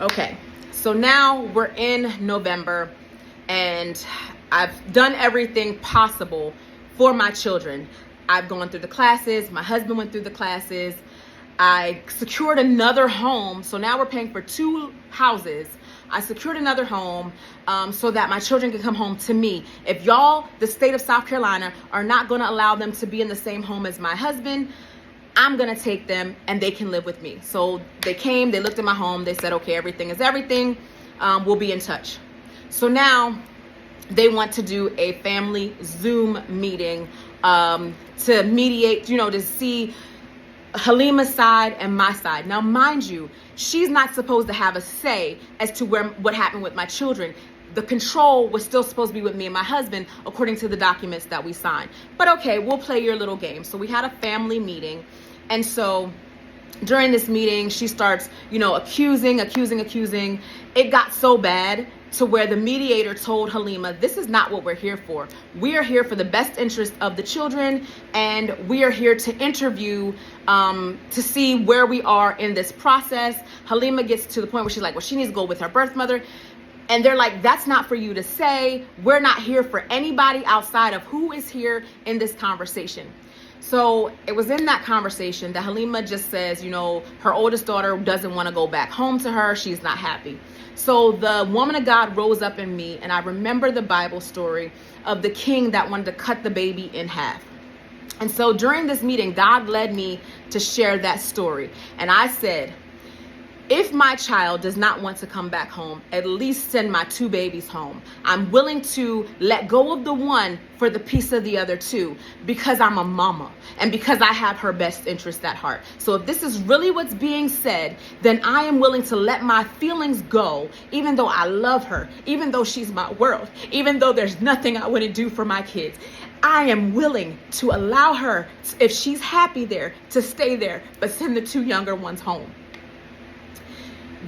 Okay, so now we're in November and I've done everything possible for my children. I've gone through the classes, my husband went through the classes, I secured another home. So now we're paying for 2 houses. I secured another home so that my children can come home to me. If y'all, the state of South Carolina, are not going to allow them to be in the same home as my husband, I'm going to take them and they can live with me. So they came, they looked at my home, they said, okay, everything is everything. We'll be in touch. So now they want to do a family Zoom meeting to mediate, to see Halima's side and my side. Now, mind you, she's not supposed to have a say as to what happened with my children. The control was still supposed to be with me and my husband, according to the documents that we signed. But okay, we'll play your little game. So we had a family meeting. And so during this meeting, she starts, accusing. It got so bad to where the mediator told Halima, this is not what we're here for. We are here for the best interest of the children, and we are here to interview to see where we are in this process. Halima gets to the point where she's like, well, she needs to go with her birth mother. And they're like, that's not for you to say. We're not here for anybody outside of who is here in this conversation. So it was in that conversation that Halima just says, her oldest daughter doesn't want to go back home to her. She's not happy. So the woman of God rose up in me, and I remember the Bible story of the king that wanted to cut the baby in half. And so during this meeting, God led me to share that story. And I said, if my child does not want to come back home, at least send my 2 babies home. I'm willing to let go of the one for the peace of the other 2, because I'm a mama and because I have her best interest at heart. So if this is really what's being said, then I am willing to let my feelings go, even though I love her, even though she's my world, even though there's nothing I wouldn't do for my kids. I am willing to allow her, if she's happy there, to stay there, but send the 2 younger ones home.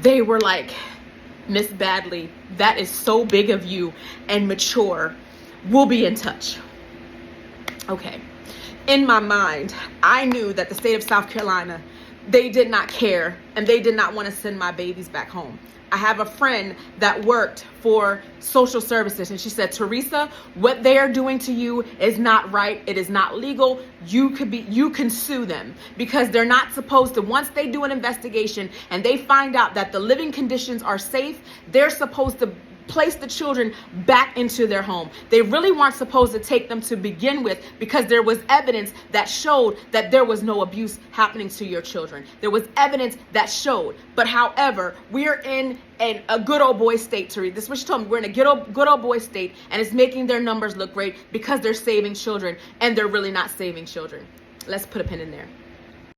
They were like, Miss Badley, that is so big of you and mature. We'll be in touch. Okay. In my mind, I knew that the state of South Carolina, they did not care and they did not want to send my babies back home. I have a friend that worked for social services, and she said, Teresa, what they are doing to you is not right. It is not legal. You can sue them, because they're not supposed to, once they do an investigation and they find out that the living conditions are safe, they're supposed to place the children back into their home. They really weren't supposed to take them to begin with, because there was evidence that showed that there was no abuse happening to your children. There was evidence that showed. But however, we are in a good old boy state, Teresa. This is what she told me. We're in a good old boy state, and it's making their numbers look great because they're saving children, and they're really not saving children. Let's put a pin in there.